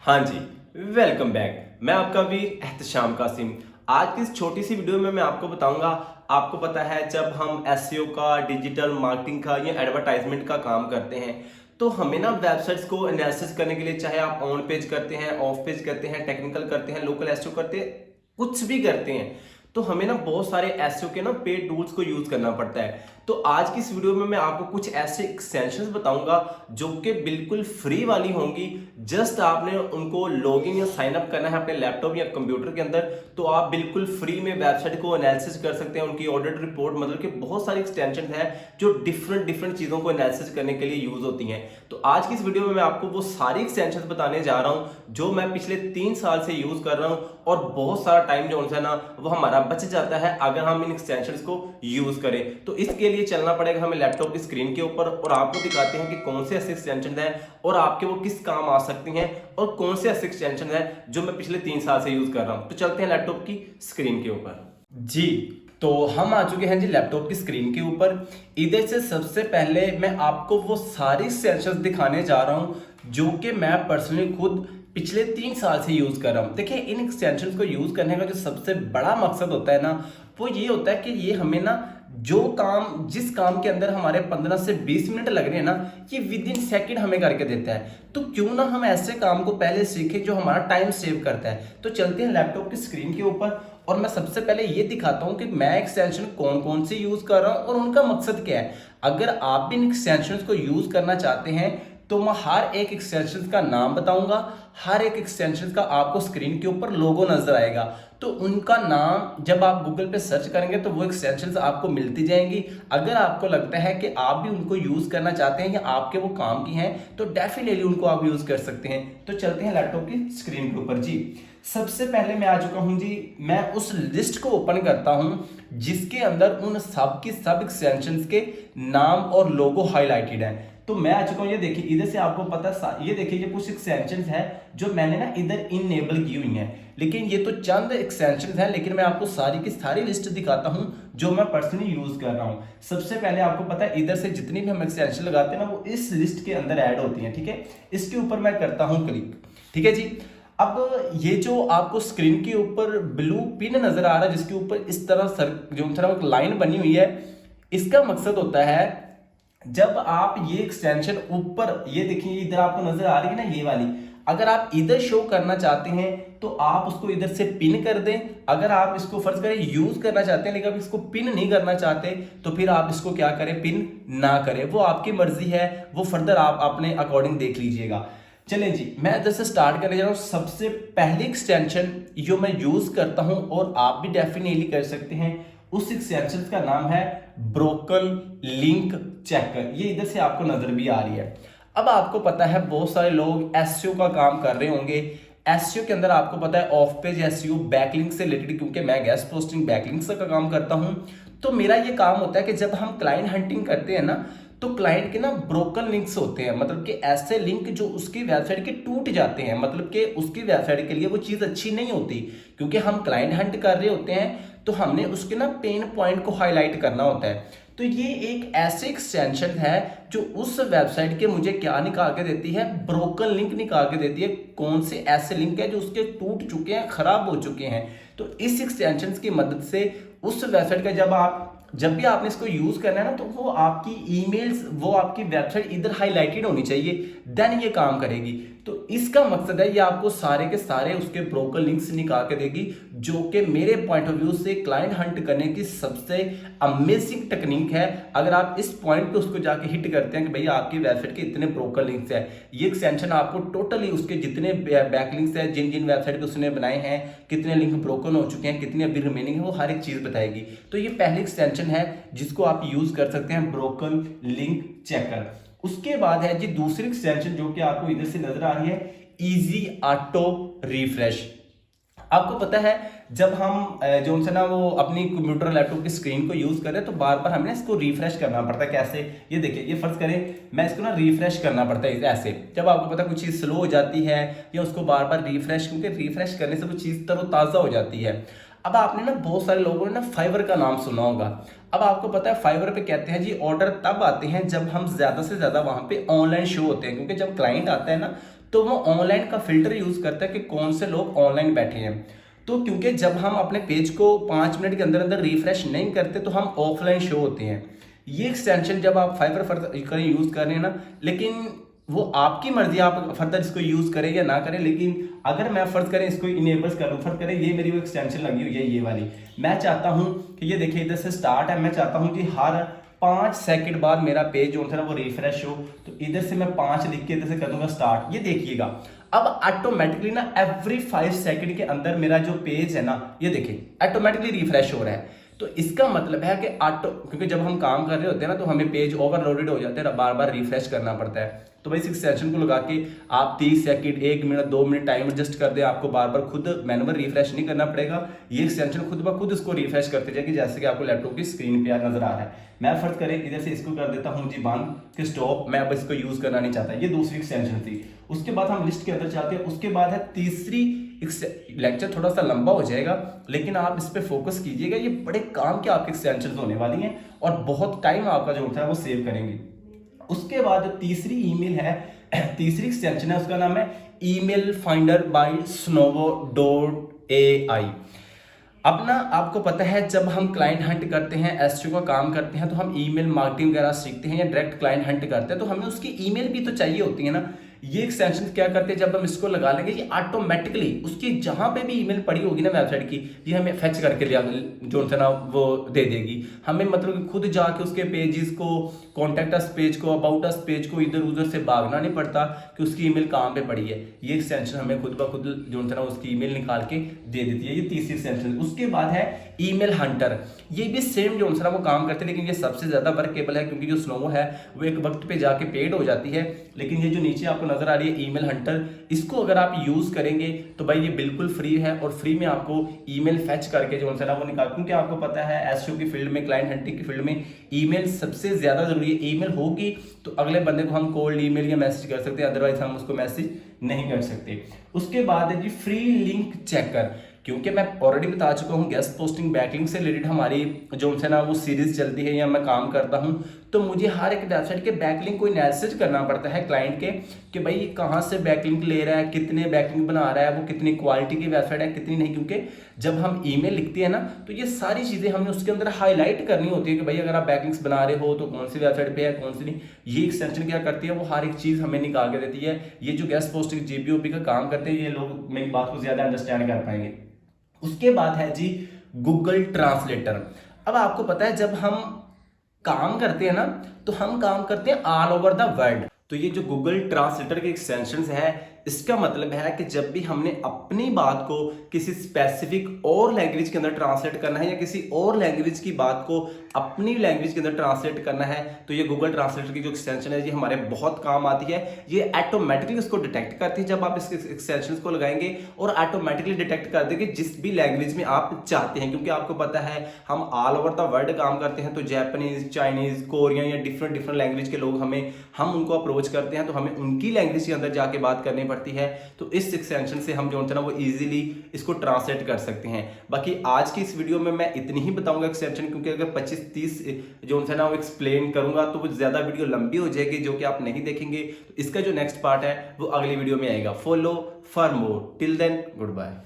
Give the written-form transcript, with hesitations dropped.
हाँ जी, welcome back. मैं आपका वीर एहतशाम कासिम। आज की इस छोटी सी वीडियो में मैं आपको बताऊंगा। आपको पता है जब हम एसईओ का, डिजिटल मार्केटिंग का या एडवर्टाइजमेंट का काम करते हैं तो हमें ना वेबसाइट्स को एनालिसिस करने के लिए, चाहे आप ऑन पेज करते हैं, ऑफ पेज करते हैं, टेक्निकल करते हैं, लोकल एसईओ करते हैं, कुछ भी करते हैं, तो हमें ना बहुत सारे एसईओ के ना पेड टूल्स को यूज करना पड़ता है। तो आज की इस वीडियो में मैं आपको कुछ ऐसे एक्सटेंशंस बताऊंगा जो कि बिल्कुल फ्री वाली होंगी। जस्ट आपने उनको लॉगिन या साइन अप करना है अपने लैपटॉप या कंप्यूटर के अंदर, तो आप बिल्कुल फ्री में वेबसाइट को एनालिसिस कर सकते हैं, उनकी ऑडिट रिपोर्ट, मतलब कि बहुत सारी एक्सटेंशन है जो डिफरेंट डिफरेंट चीजों को एनालिसिस करने के लिए यूज होती हैं। तो आज की इस वीडियो में मैं आपको वो सारी एक्सटेंशन बताने जा रहा हूं जो मैं पिछले 3 साल से यूज कर रहा हूं, और बहुत सारा टाइम जो है ना वो हमारा बच जाता है अगर हम इन एक्सटेंशंस को यूज करें। तो इसके लिए चलना पड़ेगा हमें लैपटॉप की स्क्रीन के ऊपर, और आपको दिखाते हैं कि कौन से ऐसे एक्सटेंशन हैं और आपके वो किस काम आ सकती हैं, और कौन से ऐसे एक्सटेंशन हैं जो मैं पिछले 3 साल से यूज कर रहा हूं। तो चलते हैं लैपटॉप की स्क्रीन के ऊपर जी। तो हम आ चुके हैं जी लैपटॉप की स्क्रीन के ऊपर। इधर से सबसे पहले मैं आपको वो सारी एक्सटेंशंस दिखाने जा रहा हूं जो कि मैं पर्सनली खुद पिछले 3 साल से यूज कर रहा हूं। देखिए, इन एक्सटेंशंस को यूज करने का जो सबसे बड़ा मकसद होता है ना, वो ये होता है कि ये हमें ना जो काम, जिस काम के अंदर हमारे 15 से 20 मिनट लग रहे हैं ना, ये विद इन सेकेंड हमें करके देता है। तो क्यों ना हम ऐसे काम को पहले सीखें जो हमारा टाइम सेव करता है। तो चलते हैं लैपटॉप की स्क्रीन के ऊपर, और मैं सबसे पहले ये दिखाता हूं कि मैं एक्सटेंशन कौन कौन से यूज कर रहा हूं और उनका मकसद क्या है। अगर आप भी इन एक्सटेंशन को यूज करना चाहते हैं तो मैं हर एक एक्सटेंशन का नाम बताऊंगा, हर एक एक्सटेंशन का आपको स्क्रीन के ऊपर लोगो नजर आएगा, तो उनका नाम जब आप गूगल पे सर्च करेंगे तो वो एक्सटेंशंस आपको मिलती जाएंगी। अगर आपको लगता है कि आप भी उनको यूज करना चाहते हैं या आपके वो काम की हैं तो डेफिनेटली उनको आप यूज कर सकते हैं। तो चलते हैं लैपटॉप की स्क्रीन के ऊपर जी। सबसे पहले मैं आ चुका हूं जी, मैं उस लिस्ट को ओपन करता हूं जिसके अंदर उन सब की सब एक्सटेंशंस के नाम और लोगो हाईलाइटेड है। तो मैं आ चुका हूं, ये देखिए इधर से आपको पता, ये देखिए ये कुछ एक्सटेंशंस है जो मैंने ना इधर इनेबल की हुई हैं, लेकिन ये तो चंद एक्सटेंशंस हैं, लेकिन मैं आपको सारी की सारी लिस्ट दिखाता हूं जो मैं पर्सनली यूज कर रहा हूं। सबसे पहले आपको पता है इधर से जितनी भी हम एक्सटेंशन लगाते हैं ना वो इस लिस्ट के अंदर ऐड होती हैं, ठीक है। इसके ऊपर मैं करता हूं क्लिक, ठीक है जी। अब ये जो आपको स्क्रीन के ऊपर ब्लू पिन नजर आ रहा है जिसके ऊपर इस तरह जो एक लाइन बनी हुई है, इसका मकसद होता है जब आप ये एक्सटेंशन ऊपर, ये देखिए इधर आपको नजर आ रही है ना ये वाली, अगर आप इधर शो करना चाहते हैं तो आप उसको इधर से पिन कर दें। अगर आप इसको फर्ज करें यूज करना चाहते हैं लेकिन आप इसको पिन नहीं करना चाहते तो फिर आप इसको क्या करें, पिन ना करें, वो आपकी मर्जी है, वो फर्दर आप अपने अकॉर्डिंग देख लीजिएगा। चलें जी, मैं इधर से स्टार्ट करने जा रहा हूं। सबसे पहली एक्सटेंशन जो मैं यूज करता हूं और आप भी डेफिनेटली कर सकते हैं, उस एक्सटेंशन का नाम है ब्रोकन लिंक चेकर। ये इधर से आपको नजर भी आ रही है। अब आपको पता है बहुत सारे लोग एसईओ का काम कर रहे होंगे। एसईओ के अंदर आपको पता है ऑफ पेज एसईओ, बैकलिंक से रिलेटेड, क्योंकि मैं गेस्ट पोस्टिंग बैकलिंक्स का काम करता हूं, तो मेरा ये काम होता है कि जब हम क्लाइंट हंटिंग करते हैं ना तो क्लाइंट के ना ब्रोकन लिंक्स होते हैं, मतलब कि ऐसे लिंक जो उसकी वेबसाइट के टूट जाते हैं, मतलब कि उसकी वेबसाइट के लिए वो चीज़ अच्छी नहीं होती, क्योंकि हम क्लाइंट हंट कर रहे होते हैं तो हमने उसके ना पेन पॉइंट को हाईलाइट करना होता है। तो ये एक ऐसे एक्सटेंशन है जो उस वेबसाइट के मुझे क्या निकाल के देती है, ब्रोकन लिंक निकाल के देती है। कौन से ऐसे लिंक है जो उसके टूट चुके हैं, खराब हो चुके हैं। तो इस एक्सटेंशन की मदद से उस वेबसाइट का जब भी आपने इसको यूज करना है ना तो वो आपकी ईमेल्स, वो आपकी वेबसाइट इधर हाईलाइटेड होनी चाहिए, देन ये काम करेगी। तो इसका मकसद है ये आपको सारे के सारे उसके ब्रोकन लिंक्स निकाल के देगी, जो कि मेरे पॉइंट ऑफ व्यू से क्लाइंट हंट करने की सबसे अमेजिंग टेक्निक है। अगर आप इस पॉइंट पे उसको जाके हिट करते हैं कि भैया आपकी वेबसाइट के इतने ब्रोकन लिंक्स है, ये एक्सटेंशन आपको टोटली उसके जितने बैकलिंक्स है, जिन जिन वेबसाइट पे उसने बनाए हैं, कितने लिंक ब्रोकन हो चुके हैं, कितने अभी रिमेनिंग है, वो हर एक चीज बताएगी। तो ये पहली एक्सटेंशन है जिसको आप यूज कर सकते हैं, ब्रोकन लिंक चेकर। उसके बाद है जी दूसरी एक्सटेंशन जो कि आपको इधर से नजर आ रही है, इजी ऑटो रिफ्रेश। आपको पता है जब हम जो उनसे ना वो अपनी कंप्यूटर लैपटॉप की स्क्रीन को यूज करें तो बार बार हमें इसको रिफ्रेश करना पड़ता है। कैसे, ये देखिए, ये फर्ज करें मैं इसको ना रिफ्रेश करना पड़ता है ऐसे, जब आपको पता है कुछ चीज स्लो हो जाती है या उसको बार बार रिफ्रेश, क्योंकि रिफ्रेश करने से वो चीज तरोताजा हो जाती है। अब आपने ना बहुत सारे लोगों ने ना फाइवर का नाम सुना होगा। अब आपको पता है फाइवर पे कहते हैं जी ऑर्डर तब आते हैं जब हम ज्यादा से ज्यादा वहां पे ऑनलाइन शो होते हैं, क्योंकि जब क्लाइंट आता है ना तो वो ऑनलाइन का फिल्टर यूज करता है कि कौन से लोग ऑनलाइन बैठे हैं। तो क्योंकि जब हम अपने पेज को 5 मिनट के अंदर अंदर रिफ्रेश नहीं करते तो हम ऑफलाइन शो होते हैं। ये एक्सटेंशन जब आप फाइबर फर्दर यूज कर रहे हैं ना, लेकिन वो आपकी मर्जी, आप फर्दर इसको यूज करें या ना करें। लेकिन अगर मैं फर्ज करें इसको इनेबल्स कर लूँ, फर्ज करें ये मेरी वो एक्सटेंशन लगी हुई है ये वाली, मैं चाहता हूँ कि ये देखिए इधर से स्टार्ट है, मैं चाहता हूँ कि हर 5 सेकंड बाद मेरा पेज जो है वो रिफ्रेश हो। तो इधर से मैं 5 लिख के इधर से कर दूंगा स्टार्ट। ये देखिएगा अब ऑटोमेटिकली ना एवरी 5 सेकंड के अंदर मेरा जो पेज है ना, ये देखिए ऑटोमेटिकली रिफ्रेश हो रहा है। तो इसका मतलब है कि क्योंकि जब हम काम कर रहे होते हैं ना तो हमें पेज ओवरलोडेड हो जाते हैं, बार बार रिफ्रेश करना पड़ता है। तो भाई इस एक्सटेंशन को लगा के आप 30 second, 1 minute, 2 minute time adjust कर दे, आपको बार बार खुद मैनुअल रिफ्रेश नहीं करना पड़ेगा। ये एक्सटेंशन खुद ब खुद इसको रिफ्रेश करते जाएगी, जैसे कि आपको लैपटॉप की स्क्रीन पे नजर आ रहा है। मैं फर्ज करें इधर से इसको कर देता हूं जी बंद कि स्टॉप, मैं अब इसको यूज करना नहीं चाहता। ये दूसरी एक्सटेंशन थी। उसके बाद हम लिस्ट के अंदर चाहते हैं, उसके बाद है तीसरी। लेक्चर थोड़ा सा लंबा हो जाएगा लेकिन आप इस पे फोकस कीजिएगा, ये बड़े काम के आपके एक्सटेंशन होने वाली हैं और बहुत टाइम आपका जो होता है वो सेव करेंगे। उसके बाद जो तीसरी ईमेल है, तीसरी एक्सटेंशन है, उसका नाम है ईमेल फाइंडर बाय Snovo.ai। अब ना आपको पता है जब हम क्लाइंट हंट करते हैं, एसईओ का काम करते हैं, तो हम ईमेल मार्केटिंग वगैरह सीखते हैं या डायरेक्ट क्लाइंट हंट करते हैं, तो हमें उसकी ईमेल भी तो चाहिए होती है ना। ये एक्सटेंशन क्या करते हैं, जब हम इसको लगा लेंगे ये ऑटोमेटिकली उसकी जहां पे भी ईमेल पड़ी होगी ना वेबसाइट की, ये हमें फेच करके जो है ना वो दे देगी हमें। मतलब कि खुद जाके उसके पेजेस को, कॉन्टैक्ट अस पेज को, अबाउट अस पेज को इधर उधर से भागना नहीं पड़ता कि उसकी ईमेल कहाँ पे पड़ी है। ये एक्सटेंशन हमें खुद ब खुद जो है ना उसकी ईमेल निकाल के दे देती है। ये तीसरी एक्सटेंशन। उसके बाद है ईमेल हंटर। ये भी सेम जो है ना वो काम करते हैं, लेकिन ये सबसे ज्यादा वर्केबल है क्योंकि जो स्नोवो है वो एक वक्त पे जाके पेड हो जाती है। लेकिन ये जो नीचे आपको नजर आ रही है ईमेल हंटर, इसको अगर आप यूज करेंगे तो भाई ये बिल्कुल फ्री है और फ्री में आपको ईमेल फेच करके जो है ना वो निकाल, क्योंकि आपको पता है एसईओ की फील्ड में, क्लाइंट हंटिंग की फील्ड में ईमेल सबसे ज्यादा जरूरी है। ईमेल होगी तो अगले बंदे को हम कोल्ड ईमेल या मैसेज कर सकते हैं, अदरवाइज हम उसको मैसेज नहीं कर सकते। उसके बाद है जी फ्री लिंक चेकर। क्योंकि मैं ऑलरेडी बता चुका हूँ गेस्ट पोस्टिंग बैकलिंक से रिलेटेड हमारी जो है ना वो सीरीज चलती है या मैं काम करता हूँ, तो मुझे हर एक वेबसाइट के बैकलिंक को एनालिसिस करना पड़ता है क्लाइंट के कि भाई ये कहाँ से बैकलिंक ले रहा है, कितने बैकलिंक बना रहा है, वो कितनी क्वालिटी की वेबसाइट है, कितनी नहीं। क्योंकि जब हम ईमेल लिखते हैं ना तो ये सारी चीज़ें हमें उसके अंदर हाईलाइट करनी होती है कि भाई अगर आप बैकलिंक्स बना रहे हो तो कौन सी वेबसाइट पे है, कौन सी नहीं। ये एक्सटेंशन क्या करती है, वो हर एक चीज़ हमें निकाल के देती है। ये जो गेस्ट पोस्टिंग जीपीओपी का काम करते हैं, ये लोग मेरी बात को ज्यादा अंडरस्टैंड कर पाएंगे। उसके बाद है जी गूगल ट्रांसलेटर। अब आपको पता है जब हम काम करते हैं ना तो हम काम करते हैं ऑल ओवर द वर्ल्ड। तो ये जो गूगल ट्रांसलेटर के एक्सटेंशन है, इसका मतलब है कि जब भी हमने अपनी बात को किसी स्पेसिफिक और लैंग्वेज के अंदर ट्रांसलेट करना है या किसी और लैंग्वेज की बात को अपनी लैंग्वेज के अंदर ट्रांसलेट करना है, तो ये गूगल ट्रांसलेटर की जो एक्सटेंशन है ये हमारे बहुत काम आती है। ये ऑटोमेटिकली उसको डिटेक्ट करती है जब आप इस एक्सटेंशन को लगाएंगे और ऑटोमेटिकली डिटेक्ट कर देगी जिस भी लैंग्वेज में आप चाहते हैं। क्योंकि आपको पता है हम ऑल ओवर द वर्ल्ड काम करते हैं, तो जैपनीज, चाइनीज, कोरियन या डिफरेंट लैंग्वेज के लोग हम उनको अप्रोच करते हैं, तो हमें उनकी लैंग्वेज के अंदर जाके बात करनी पड़ती है। तो इस एक्सटेंशन से हम जो होता है ना वो इजीली इसको ट्रांसलेट कर सकते हैं। बाकी आज की इस वीडियो में मैं इतनी ही बताऊंगा एक्सटेंशन, क्योंकि अगर 25-30 जो होता है ना वो एक्सप्लेन करूंगा तो वो ज्यादा वीडियो लंबी हो जाएगी जो कि आप नहीं देखेंगे। तो इसका जो नेक्स्ट पार्ट है वो अगली वीडियो में आएगा। Follow for more, till then good bye.